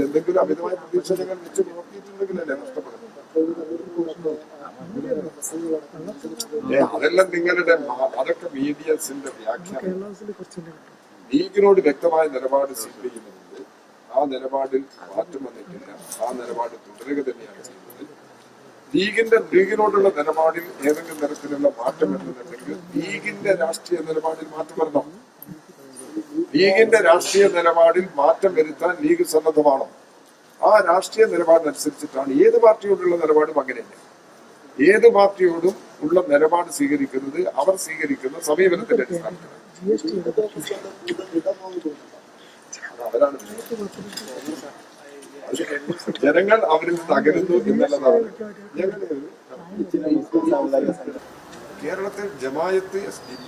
എന്തെങ്കിലും അമിതമായ പ്രതീക്ഷകൾ വെച്ച് നോക്കിയിട്ടുണ്ടെങ്കിലല്ലേ നഷ്ടപ്പെടുന്നത്. അതെല്ലാം നിങ്ങളുടെ അതൊക്കെ മീഡിയസിന്റെ വ്യാഖ്യാനം. ലീഗിനോട് വ്യക്തമായ നിലപാട് സ്വീകരിക്കുന്നുണ്ട്. ആ നിലപാടിൽ മാറ്റം വന്നിട്ടില്ല. ആ നിലപാട് തുടരുക തന്നെയാണ് ചെയ്യുന്നത്. ലീഗിനോടുള്ള നിലപാടിൽ ഏതെങ്കിലും തരത്തിലുള്ള മാറ്റം വരുന്നുണ്ടെങ്കിൽ ലീഗിന്റെ രാഷ്ട്രീയ നിലപാടിൽ മാറ്റം വരണം. ലീഗിന്റെ രാഷ്ട്രീയ നിലപാടിൽ മാറ്റം വരുത്താൻ ലീഗ് സന്നദ്ധമാണോ? ആ രാഷ്ട്രീയ നിലപാടിനനുസരിച്ചിട്ടാണ് ഏത് പാർട്ടിയോടുള്ള നിലപാടും അങ്ങനെയല്ല. ഏത് പാർട്ടിയോടും ഉള്ള നിലപാട് സ്വീകരിക്കുന്നത് അവർ സ്വീകരിക്കുന്ന സമീപനത്തിന്റെ അടിസ്ഥാനത്തിലാണ്. അവരാണ് ജനങ്ങൾ അവരിൽ തകരുന്നു എന്നുള്ളതാണ്. കേരളത്തിൽ ജമായത്ത്, SDP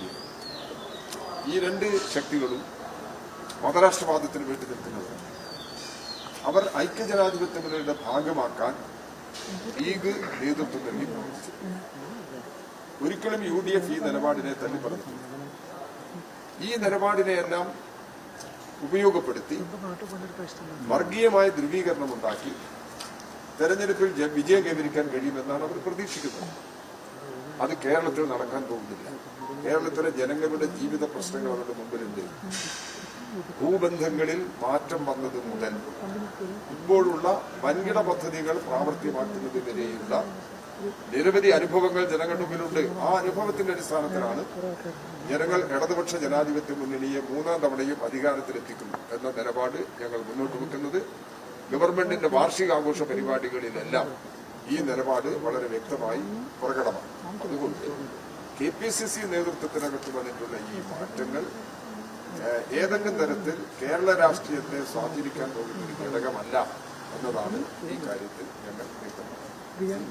ഈ രണ്ട് ശക്തികളും മതരാഷ്ട്രവാദത്തിന് വേണ്ടി നിൽക്കുന്നവരാണ്. അവർ ഐക്യജനാധിപത്യ മുന്നണിയുടെ ഭാഗമാക്കാൻ ലീഗ് നേതൃത്വം നൽകി പ്രവർത്തിച്ചു. ഒരിക്കലും UDF ഈ നിലപാടിനെ തള്ളി പറഞ്ഞിട്ടില്ല. ഈ നിലപാടിനെയെല്ലാം ഉപയോഗപ്പെടുത്തി വർഗീയമായ ധ്രുവീകരണം ഉണ്ടാക്കി തെരഞ്ഞെടുപ്പിൽ വിജയം കൈവരിക്കാൻ കഴിയുമെന്നാണ് അവർ പ്രതീക്ഷിക്കുന്നത്. അത് കേരളത്തിൽ നടക്കാൻ പോകുന്നില്ല. കേരളത്തിലെ ജനങ്ങളുടെ ജീവിത പ്രശ്നങ്ങൾ അവരുടെ മുമ്പിലുണ്ട്. ഭൂബന്ധങ്ങളിൽ മാറ്റം വന്നത് മുതൽ ഇപ്പോഴുള്ള വൻകിട പദ്ധതികൾ പ്രാവർത്തികമാക്കുന്നത് വരെയുള്ള നിരവധി അനുഭവങ്ങൾ ജനങ്ങളുടെ മുമ്പിലുണ്ട്. ആ അനുഭവത്തിന്റെ അടിസ്ഥാനത്തിലാണ് ജനങ്ങൾ ഇടതുപക്ഷ ജനാധിപത്യ മുന്നണിയെ 3ാം തവണയും അധികാരത്തിലെത്തിക്കുന്നു എന്ന നിലപാട് ഞങ്ങൾ മുന്നോട്ട് വെക്കുന്നത്. ഗവൺമെന്റിന്റെ വാർഷികാഘോഷ പരിപാടികളിലെല്ലാം ഈ നിലപാട് വളരെ വ്യക്തമായി പ്രകടമാണ്. അതുകൊണ്ട് KPCC നേതൃത്വത്തിനകത്ത് വന്നിട്ടുള്ള ഈ മാറ്റങ്ങൾ ഏതെങ്കിലും തരത്തിൽ കേരള രാഷ്ട്രീയത്തെ സ്വാധീനിക്കാൻ പോകുന്ന ഒരു ഘടകമല്ല എന്നതാണ് ഈ കാര്യത്തിൽ ഞങ്ങൾ വ്യക്തമാക്കുന്നത്.